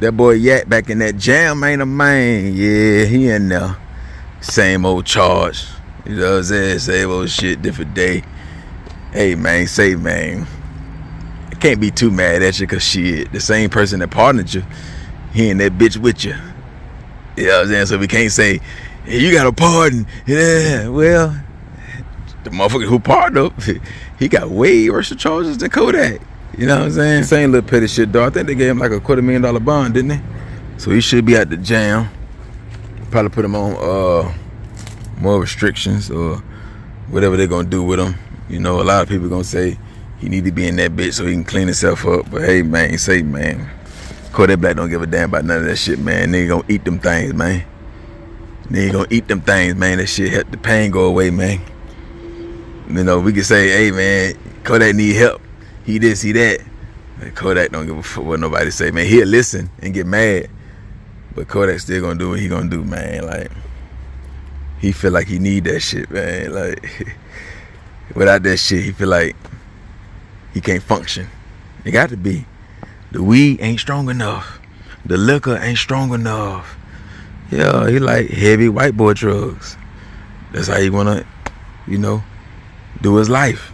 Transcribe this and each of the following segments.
That boy Yak back in that jam, ain't a man. Yeah, he in there. Same old charge. You know what I'm saying? Same old shit, different day. Hey, man, say, man. I can't be too mad at you, cause shit, the same person that partnered you, he and that bitch with you. You know what I'm saying? So we can't say, hey, you got a pardon. Yeah, well, the motherfucker who pardoned him, he got way worse charges than Kodak. You know what I'm saying? Same little petty shit, though. I think they gave him like a $250,000 bond, didn't they? So he should be at the jam. Probably put him on more restrictions or whatever they're gonna do with him. You know, a lot of people gonna say he need to be in that bitch so he can clean himself up. But hey, man, say, man, Kodak Black don't give a damn about none of that shit, man. Nigga gonna eat them things, man. Nigga gonna eat them things, man. That shit help the pain go away, man. You know, we can say, hey, man, Kodak need help. He this, he that. But Kodak don't give a fuck what nobody say, man. He'll listen and get mad, but Kodak still gonna do what he gonna do, man. Like, he feel like he need that shit, man. Like, without that shit, he feel like he can't function. It got to be. The weed ain't strong enough. The liquor ain't strong enough. Yeah, he like heavy white boy drugs. That's how he wanna, you know, do his life.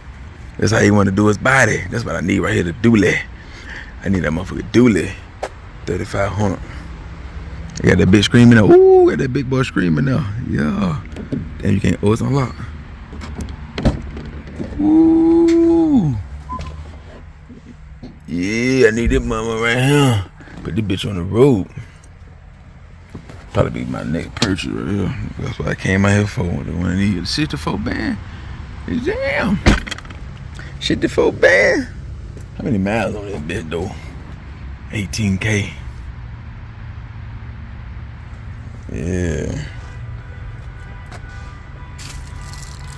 That's how he want to do his body. That's what I need right here, the dually. I need that motherfucker dually. 3,500. I got that bitch screaming now. Ooh, got that big boy screaming now. Yeah. Damn, you can't. Oh, it's unlocked. Ooh. Yeah, I need this mama right here. Put this bitch on the road. Probably be my next purchase right here. That's what I came out here for. The one of these 64 band. Damn. 64 band. How many miles on that bitch though? 18K. Yeah.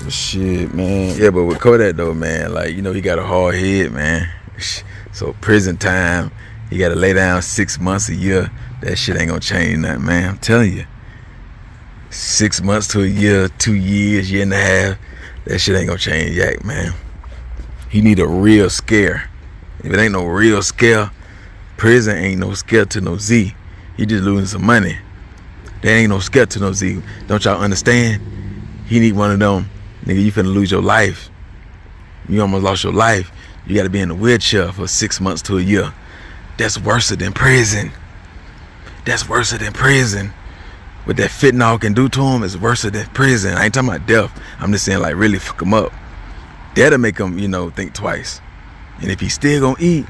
But shit, man. Yeah, but with Kodak though, man, like, you know, he got a hard head, man. So prison time, he gotta lay down 6 months, a year. That shit ain't gonna change nothing, man. I'm telling you. 6 months to a year, 2 years, year and a half. That shit ain't gonna change Yak, man. He need a real scare. If it ain't no real scare, prison ain't no scare to no Z. He just losing some money. There ain't no scare to no Z. Don't y'all understand? He need one of them. Nigga, you finna lose your life. You almost lost your life. You gotta be in a wheelchair for 6 months to a year. That's worse than prison. That's worse than prison. What that fentanyl can do to him is worse than prison. I ain't talking about death. I'm just saying, like, really fuck him up. That'll make him, you know, think twice. And if he still gonna eat,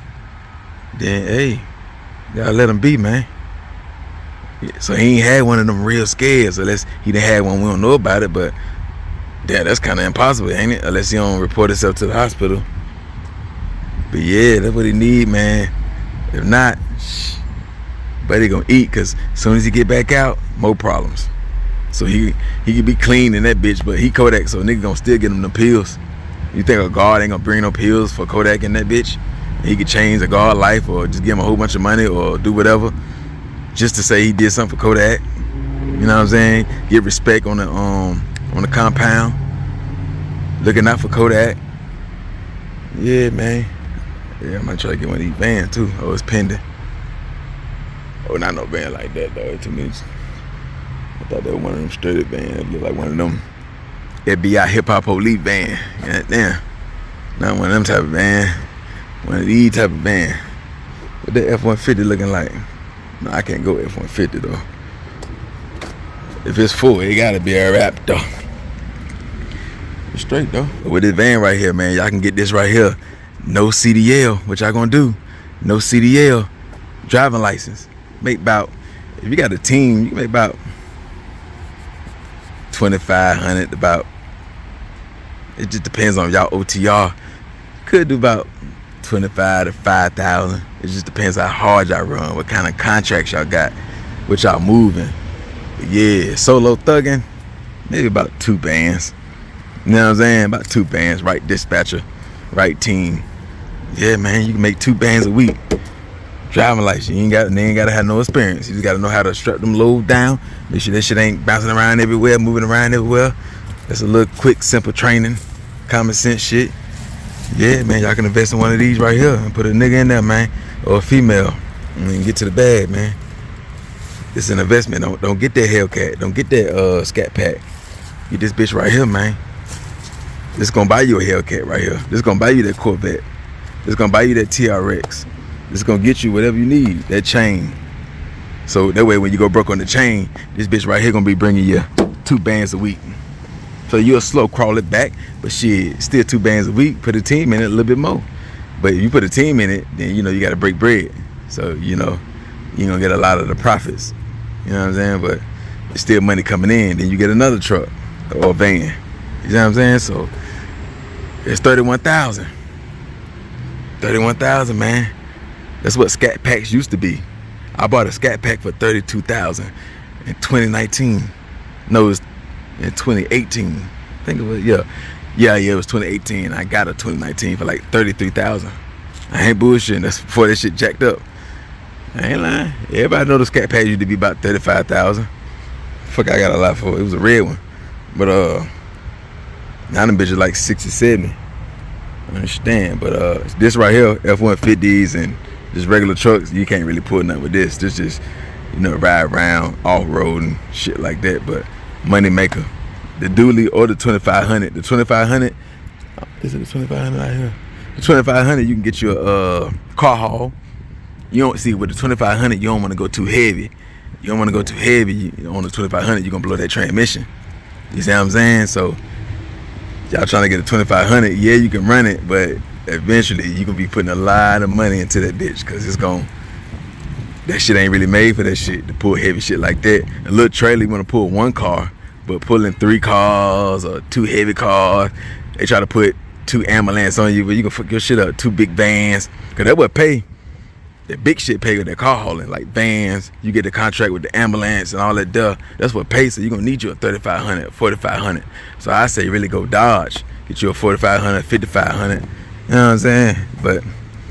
then, hey, you gotta let him be, man. Yeah, so he ain't had one of them real scares, unless he done had one we don't know about it, but yeah, that's kind of impossible, ain't it? Unless he don't report himself to the hospital. But yeah, that's what he need, man. If not, but he gonna eat, cause as soon as he get back out, more problems. So he can be clean in that bitch, but he Kodak, so nigga gonna still get him the pills. You think a guard ain't gonna bring no pills for Kodak in that bitch? He could change a guard life, or just give him a whole bunch of money, or do whatever, just to say he did something for Kodak. You know what I'm saying? Get respect on the compound, looking out for Kodak. Yeah, man. Yeah, I might try to get one of these vans too. Oh, it's pending. Oh, not no van like that though. To me, I thought that was one of them sturdy vans. It looked like one of them FBI hip hop elite van. God damn. Not one of them type of van. One of these type of van. What that F-150 looking like? No, I can't go F-150 though. If it's full, it gotta be a wrap though. It's straight though. But with this van right here, man, y'all can get this right here. No CDL. What y'all gonna do? No CDL. Driving license. Make about, if you got a team, you can make about 2,500, about, it just depends on y'all OTR. Could do about 25 to 5,000. It just depends how hard y'all run, what kind of contracts y'all got, what y'all moving. But yeah, solo thugging, maybe about 2 bands. You know what I'm saying? About 2 bands, right dispatcher, right team. Yeah, man, you can make 2 bands a week. Driving license, they ain't gotta have no experience. You just gotta know how to strap them loads down. Make sure that shit ain't bouncing around everywhere, moving around everywhere. That's a little quick, simple training, common sense shit. Yeah, man, y'all can invest in one of these right here and put a nigga in there, man, or a female. And get to the bag, man. It's an investment. Don't get that Hellcat. Don't get that Scat Pack. Get this bitch right here, man. This gonna buy you a Hellcat right here. This gonna buy you that Corvette. This gonna buy you that TRX. This gonna get you whatever you need. That chain. So that way, when you go broke on the chain, this bitch right here gonna be bringing you 2 bands a week. So you'll slow crawl it back, but shit, still 2 bands a week. Put a team in it a little bit more. But if you put a team in it, then you gotta break bread. So you ain't gonna get a lot of the profits. You know what I'm saying? But it's still money coming in. Then you get another truck or van. You know what I'm saying? So it's 31,000. 31,000, man. That's what Scat Packs used to be. I bought a Scat Pack for 32,000 in 2019. No, it was in 2018. I think it was, yeah, it was 2018. I got a 2019 for like 33,000. I ain't bullshitting. That's before that shit jacked up. I ain't lying. Everybody know the Scat Pack used to be about 35,000. Fuck, I got a lot for it. It was a red one. But now them bitches like 60, 70. I understand. But this right here, F-150s and just regular trucks, you can't really pull nothing with this. This just, ride around, off-road and shit like that. But money maker. The dually or the 2500. The 2500, is it the 2500 out here? The 2500, you can get you a car haul. You don't see with the 2500, you don't want to go too heavy. You don't want to go too heavy. On the 2500, you're gonna blow that transmission. You see what I'm saying? So y'all trying to get a 2500, yeah, you can run it, but eventually you gonna be putting a lot of money into that bitch, because that shit ain't really made for that shit, to pull heavy shit like that. A little trailer, you want to pull 1 car, but pulling 3 cars or 2 heavy cars, they try to put 2 ambulance on you, but you can fuck your shit up, 2 big vans, because that would pay. That big shit pay with that car hauling, like vans. You get the contract with the ambulance and all that duh. That's what pays. So you're gonna need you a 3,500, 4,500. So I say really go Dodge. Get you a 4,500, 5,500. You know what I'm saying? But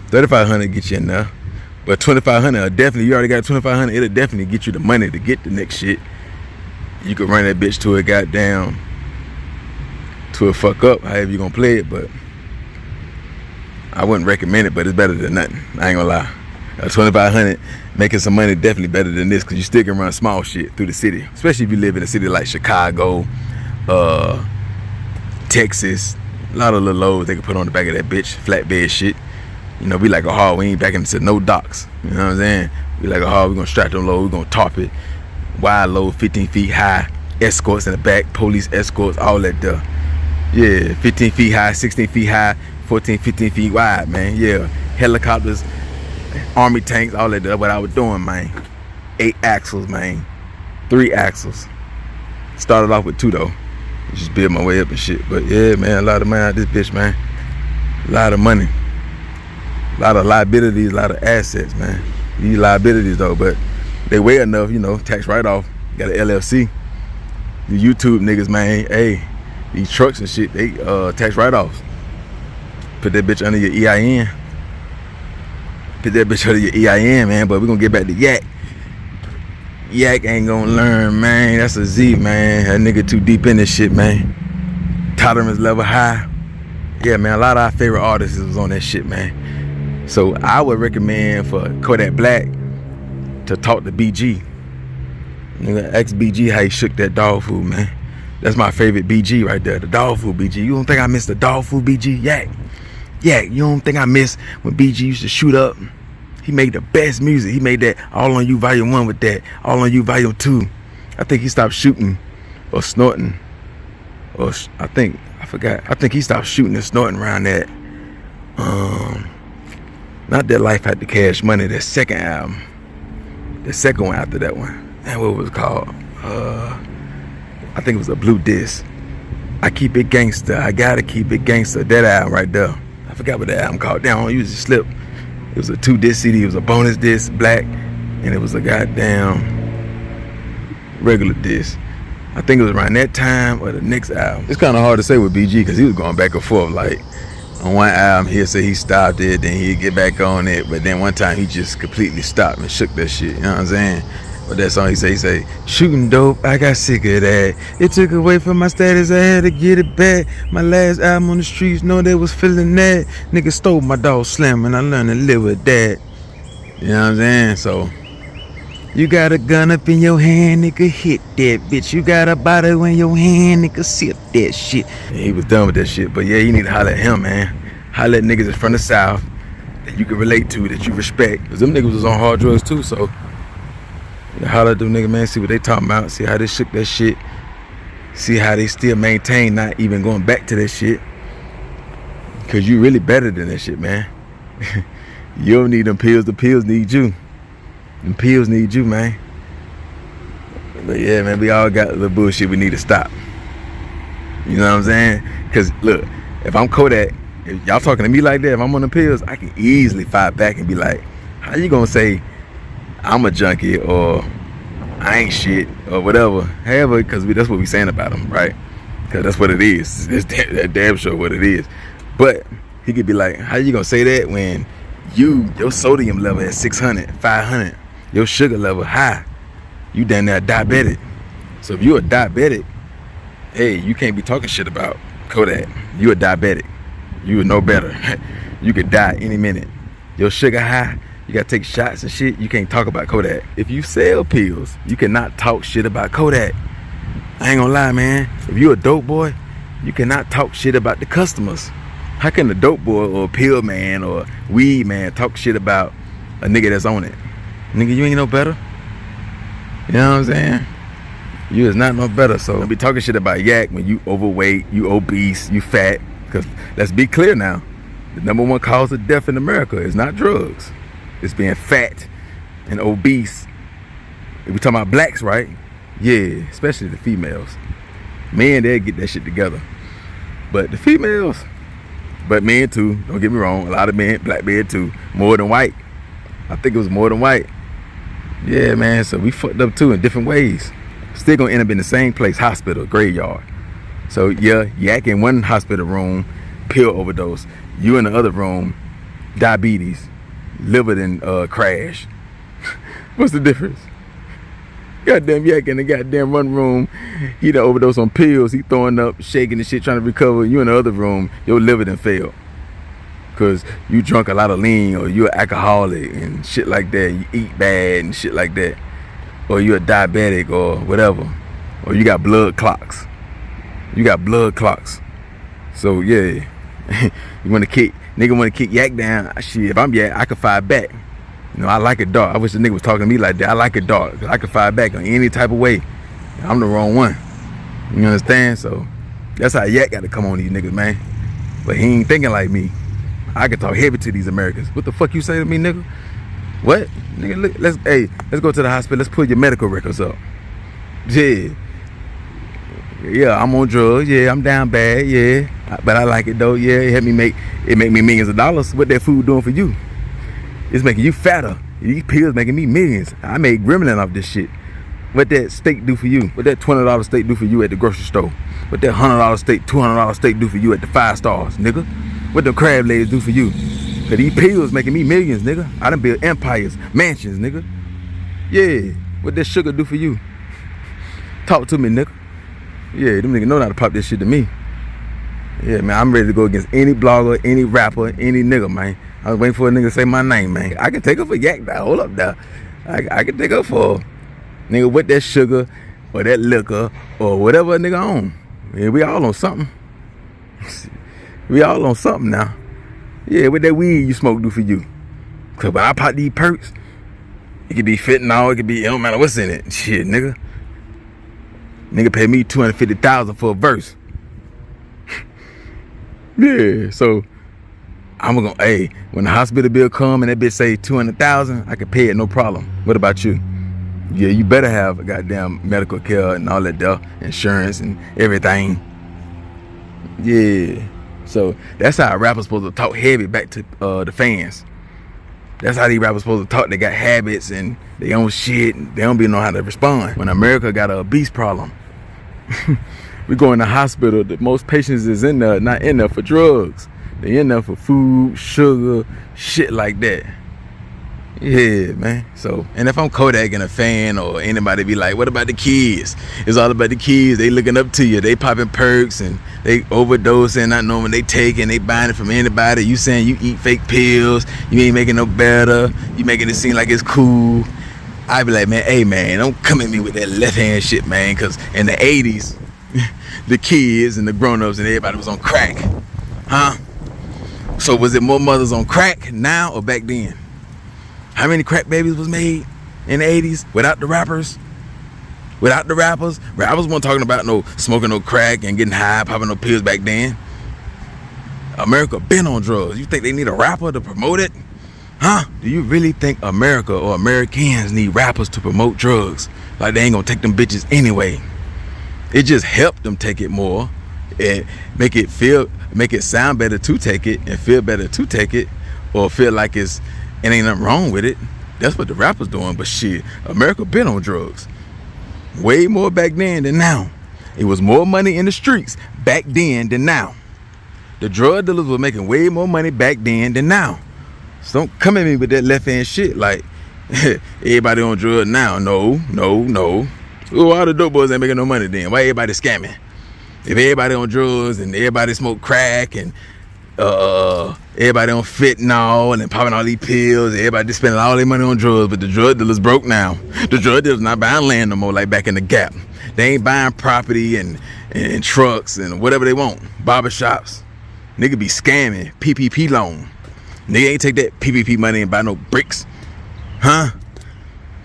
3,500 get you in there. But 2,500 definitely. You already got 2,500. It'll definitely get you the money to get the next shit. You could run that bitch to a goddamn, to a fuck up. However you gonna play it, but I wouldn't recommend it. But it's better than nothing. I ain't gonna lie. 2,500 making some money definitely better than this, because you still can run small shit through the city, especially if you live in a city like Chicago, Texas. A lot of little loads they can put on the back of that bitch, flatbed shit. We like a hard, we ain't backing into no docks. You know what I'm saying? We like a hard, we gonna strap them low, we gonna tarp it, wide load, 15 feet high, escorts in the back, police escorts, all that stuff. Yeah, 15 feet high, 16 feet high, 14, 15 feet wide, man. Yeah, helicopters, army tanks, all that. That's what I was doing, man. 8 axles, man. 3 axles. Started off with 2 though. Just build my way up and shit. But yeah, man, a lot of money out this bitch, man. A lot of money. A lot of liabilities, a lot of assets, man. These liabilities though, but they weigh enough, tax write-off. Got an LLC. The YouTube niggas, man, hey, these trucks and shit, they tax write-offs. Put that bitch under your EIN. Put that bitch under your EIN, man. But we're gonna get back to Yak. Yak ain't gonna learn, man. That's a Z, man. That nigga too deep in this shit, man. Tolerance level high. Yeah, man, a lot of our favorite artists was on that shit, man. So I would recommend for Kodak Black to talk to BG. Nigga, ask BG how he shook that dog food, man. That's my favorite BG right there, the dog food BG. You don't think I miss the dog food BG? Yak. You don't think I miss when BG used to shoot up? He made the best music. He made that All On You Volume 1 with that, All On You Volume 2. I think he stopped shooting or snorting. Or I think he stopped shooting and snorting around that. Not that Life Had to Cash Money, that second album. The second one after that one. And what was it called? I think it was a blue disc. I Keep It Gangster. I Gotta Keep It Gangster. That album right there. I forgot what that album called. Damn, I don't use it slip. It was a 2-disc CD. It was a bonus disc, black, and it was a goddamn regular disc. I think it was around that time or the next album. It's kind of hard to say with BG because he was going back and forth. Like on one album, he'll say he stopped it, then he'd get back on it, but then one time he just completely stopped and shook that shit. You know what I'm saying? But that song he say, shooting dope, I got sick of that. It took away from my status, I had to get it back. My last album on the streets, know they was feeling that. Nigga stole my dog Slim and I learned to live with that. You know what I'm saying? So you got a gun up in your hand, nigga, hit that bitch. You got a bottle in your hand, nigga, sip that shit. And he was done with that shit. But yeah, you need to holler at him, man. Holler at niggas from the South that you can relate to, that you respect. Cause them niggas was on hard drugs too, so you holler at them niggas, man, see what they talking about, see how they shook that shit, see how they still maintain not even going back to that shit. Cause you really better than that shit, man. You don't need them pills, the pills need you. Them pills need you, man. But yeah, man, we all got the bullshit we need to stop. You know what I'm saying? Cause look, if I'm Kodak, if y'all talking to me like that, if I'm on the pills, I can easily fight back and be like, how you gonna say I'm a junkie or I ain't shit or whatever? However, cause that's what we saying about them, right? Cause that's what it is. It's that damn sure what it is. But he could be like, how you gonna say that when your sodium level at 600, 500, your sugar level high, you damn near diabetic. So if you're a diabetic, hey, you can't be talking shit about Kodak. You a diabetic. You would know better. You could die any minute. Your sugar high, you gotta take shots and shit. You can't talk about Kodak. If you sell pills, you cannot talk shit about Kodak. I ain't gonna lie, man. If you a dope boy, you cannot talk shit about the customers. How can a dope boy or a pill man or weed man talk shit about a nigga that's on it? Nigga, you ain't no better. You know what I'm saying? You is not no better. So don't be talking shit about yak when you overweight, you obese, you fat. Because let's be clear now. The #1 cause of death in America is not drugs. It's being fat and obese. If we talking about blacks, right? Yeah, especially the females. Men, they'll get that shit together. But the females, but men too, don't get me wrong, a lot of men, black men too, more than white. I think it was more than white. Yeah, man, so we fucked up too in different ways. Still gonna end up in the same place, hospital, graveyard. So yeah, yak in one hospital room, pill overdose. You in the other room, diabetes, liver then crash. What's the difference? Goddamn yak in the goddamn one room, he done overdose on pills, he throwing up, shaking the shit, trying to recover. You in the other room, your liver done failed. Cause you drunk a lot of lean, or you an alcoholic and shit like that. You eat bad and shit like that. Or you a diabetic or whatever. Or you got blood clots. You got blood clots. So yeah, you wanna kick, nigga wanna kick yak down. Shit, if I'm yak, I can fight back. You know, I like it dark. I wish the nigga was talking to me like that. I like it dark, cause I can fight back on any type of way. I'm the wrong one. You understand? So that's how yak got to come on these niggas, man. But he ain't thinking like me. I can talk heavy to these Americans. What the fuck you say to me, nigga? What? Nigga, look, let's go to the hospital. Let's pull your medical records up. Yeah. Yeah, I'm on drugs. Yeah, I'm down bad. Yeah. But I like it though. Yeah, it make me millions of dollars. What that food doing for you? It's making you fatter. These pills making me millions. I made gremlin off this shit. What that steak do for you? What that $20 steak do for you at the grocery store? What that $100 steak, $200 steak do for you at the 5 stars, nigga? What them crab legs do for you? Cause these pills making me millions, nigga. I done built empires, mansions, nigga. Yeah, what that sugar do for you? Talk to me, nigga. Yeah, them niggas know how to pop this shit to me. Yeah, man, I'm ready to go against any blogger, any rapper, any nigga, man. I was waiting for a nigga to say my name, man. I can take her for yak now. Hold up now. I can take her for nigga with that sugar or that liquor or whatever a nigga on. Yeah, we all on something. We all on something now. Yeah, what that weed you smoke do for you? Cause when I pop these perks, it could be fentanyl, it could be, it don't matter what's in it. Shit, nigga. Nigga pay me $250,000 for a verse. Yeah, so I'm gonna, hey, when the hospital bill come and that bitch say $200,000, I can pay it, no problem. What about you? Yeah, you better have a goddamn medical care and all that stuff, insurance and everything. Yeah, so that's how a rapper's supposed to talk heavy back to the fans. That's how these rappers supposed to talk. They got habits and they own shit. And they don't be know how to respond. When America got a obese problem, we go in the hospital. The most patients is in there, not in there for drugs. They in there for food, sugar, shit like that. Yeah, man. So, and if I'm Kodak and a fan or anybody be like, what about the kids? It's all about the kids. They looking up to you. They popping perks and they overdosing, not knowing what they taking. They buying it from anybody. You saying you eat fake pills. You ain't making no better. You making it seem like it's cool. I be like, man, hey, man, don't come at me with that left hand shit, man. Because in the 80s, the kids and the grown-ups and everybody was on crack. Huh? So was it more mothers on crack now or back then? How many crack babies was made in the 80s without the rappers? Without the rappers? Rappers weren't talking about no smoking no crack and getting high, popping no pills back then. America been on drugs. You think they need a rapper to promote it? Huh? Do you really think America or Americans need rappers to promote drugs? Like they ain't gonna take them bitches anyway. It just helped them take it more and make it sound better to take it and feel better to take it, or feel like it ain't nothing wrong with it. That's what the rappers doing. But shit, America been on drugs way more back then than now. It was more money in the streets back then than now. The drug dealers were making way more money back then than now. So don't come at me with that left hand shit like everybody on drugs now. No. Well, all the dope boys ain't making no money then. Why everybody scamming? If everybody on drugs and everybody smoke crack and everybody on fentanyl and popping all these pills, everybody just spending all their money on drugs, but the drug dealers broke now. The drug dealers not buying land no more like back in the Gap. They ain't buying property and trucks and whatever they want. Barbershops. Nigga be scamming. PPP loan. Nigga ain't take that PPP money and buy no bricks. Huh?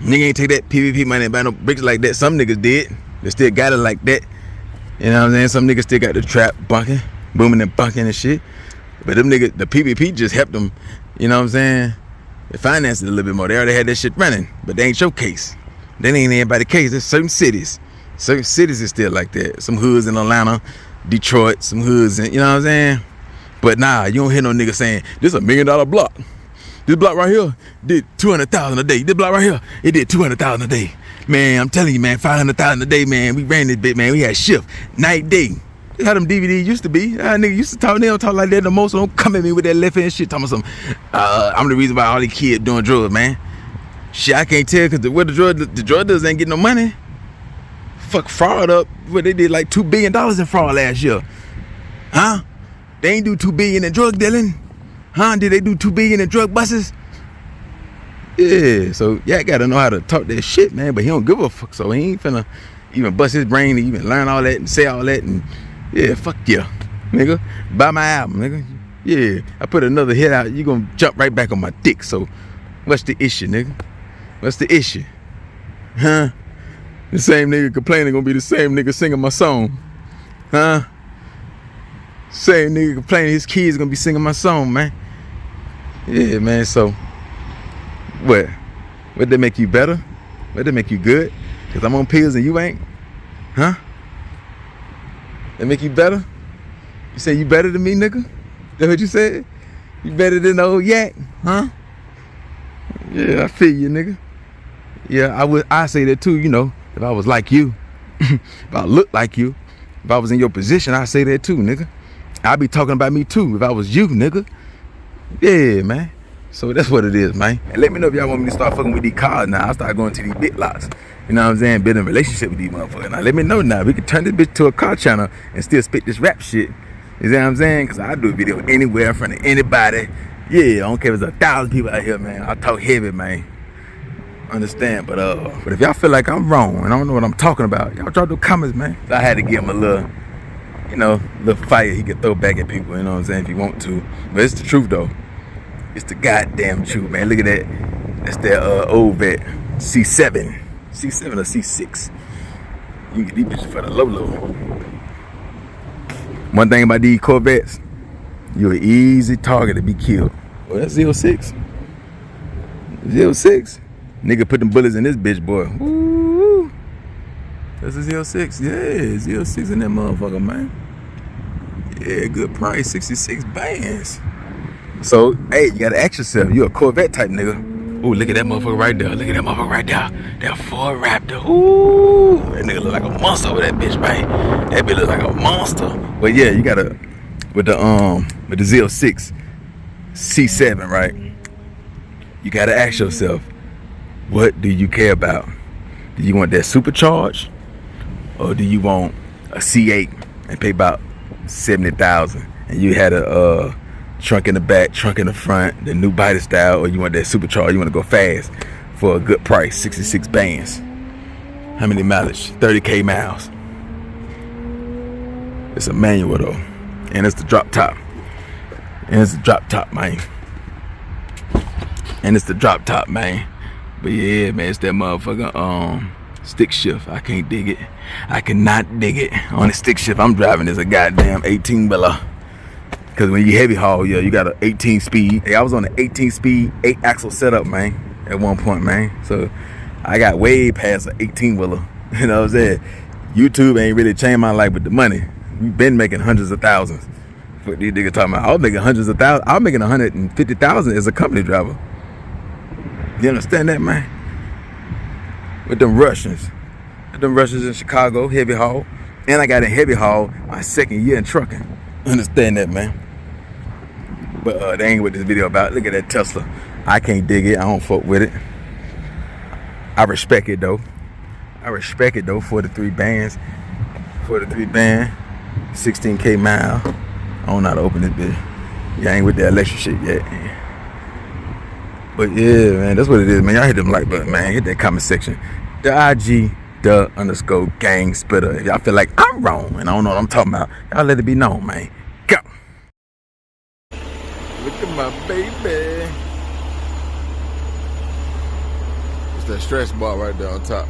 Nigga ain't take that PPP money and buy no bricks like that. Some niggas did. They still got it like that. You know what I'm saying? Some niggas still got the trap bunking, booming and bunking and shit. But them niggas, the PPP just helped them, you know what I'm saying? They financed it a little bit more. They already had that shit running, but they ain't your case. That ain't everybody's case. There's certain cities. Certain cities is still like that. Some hoods in Atlanta, Detroit, some hoods in, you know what I'm saying? But nah, you don't hear no nigga saying, this is $1 million block. This block right here did 200,000 a day. This block right here, it did 200,000 a day. Man, I'm telling you, man, 500,000 a day, man. We ran this bit, man. We had shift, night, day. That's how them DVDs used to be. Nigga used to talk, they don't talk like that no more, so don't come at me with that left hand shit. Talking about some, I'm the reason why all these kids doing drugs, man. Shit, I can't tell, because the drug dealers ain't getting no money. Fuck fraud up. What they did like $2 billion in fraud last year. Huh? They ain't do $2 billion in drug dealing. Huh? Did they do $2 billion in drug buses? Yeah, so yeah, I gotta know how to talk that shit, man. But he don't give a fuck, so he ain't finna even bust his brain to even learn all that and say all that. And yeah, fuck yeah, nigga. Buy my album, nigga. Yeah, I put another hit out, you gonna jump right back on my dick. So what's the issue, nigga? What's the issue? Huh? The same nigga complaining gonna be the same nigga singing my song. Huh? Same nigga complaining his kids gonna be singing my song, man. Yeah, man, so what? What they make you better? What they make you good? Cause I'm on pills and you ain't? Huh? They make you better? You say you better than me, nigga? That what you said? You better than the old yak? Huh? Yeah, I feel you, nigga. Yeah, I say that too, you know. If I was like you, if I looked like you, if I was in your position, I'd say that too, nigga. I'd be talking about me too if I was you, nigga. Yeah, man. So that's what it is, man. And let me know if y'all want me to start fucking with these cars now. I'll start going to these bit lots. You know what I'm saying? Building a relationship with these motherfuckers. Now let me know now. We can turn this bitch to a car channel and still spit this rap shit. You see what I'm saying? Because I do a video anywhere in front of anybody. Yeah, I don't care if there's 1,000 people out here, man. I talk heavy, man. Understand? But if y'all feel like I'm wrong and I don't know what I'm talking about, y'all drop the comments, man. I had to give him a little, you know, little fire he could throw back at people, you know what I'm saying, if you want to. But it's the truth, though. It's the goddamn truth, man. Look at that. That's that old vet. C7. C7 or C6. You can get these bitches for the low. One thing about these Corvettes, you're an easy target to be killed. Well, that's 06. 06. Nigga put them bullets in this bitch, boy. Woo. That's a 06. Yeah, 06 in that motherfucker, man. Yeah, good price. 66 bands. So, hey, you gotta ask yourself, you a Corvette type nigga. Ooh, look at that motherfucker right there. Look at that motherfucker right there. That Ford Raptor. Ooh, that nigga look like a monster over that bitch, man. That bitch look like a monster. But yeah, you gotta, with the Z06 C7, right? you gotta ask yourself, what do you care about? Do you want that supercharged, or do you want a C8 and pay about 70,000 and you had a trunk in the back, trunk in the front, the new body style, or you want that supercharged, you want to go fast for a good price, 66 bands. How many mileage? 30K miles. It's a manual though, and it's the drop top. And it's the drop top, man. And it's the drop top, man. But yeah, man, it's that motherfucker stick shift. I can't dig it. I cannot dig it. On the stick shift I'm driving is a goddamn 18-wheeler. Cause when you heavy haul, yeah, you got an 18 speed. Hey, I was on an 18 speed, 8 axle setup, man, at one point, man. So I got way past an 18-wheeler. You know what I'm saying? YouTube ain't really changed my life with the money. We've been making hundreds of thousands. What these niggas talking about? I was making hundreds of thousands. I was making 150,000 as a company driver. You understand that, man? With them Russians. With them Russians in Chicago, heavy haul. And I got in heavy haul my second year in trucking. Understand that, man? But that ain't what this video about. Look at that Tesla. I can't dig it. I don't fuck with it. I respect it though. 43 bands. 43 band. 16K mile. I don't know how to open this bitch. Yeah, I ain't with that electric shit yet. But yeah, man, that's what it is, man. Y'all hit them like button, man. Hit that comment section. The IG, _gang spitter. If y'all feel like I'm wrong and I don't know what I'm talking about, y'all let it be known, man. Go. Look at my baby. It's that stretch bar right there on top.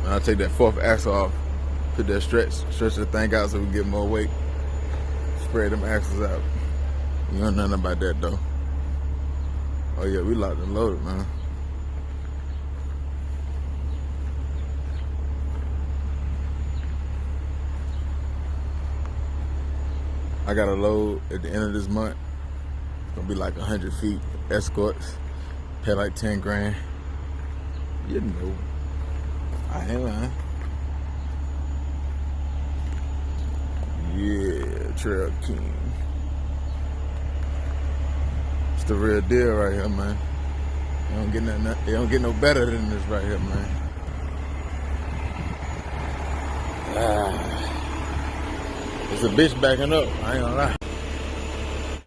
And I'll take that fourth axle off, put that stretch the thing out so we get more weight. Spread them axles out. You know nothing about that though. Oh yeah, we locked and loaded, man. I got a load at the end of this month. It's gonna be like 100 feet, escorts, pay like 10 grand. You know, I ain't lying. Yeah, Trail King. It's the real deal right here, man. They don't get no better than this right here, man. It's a bitch backing up, I ain't gonna lie.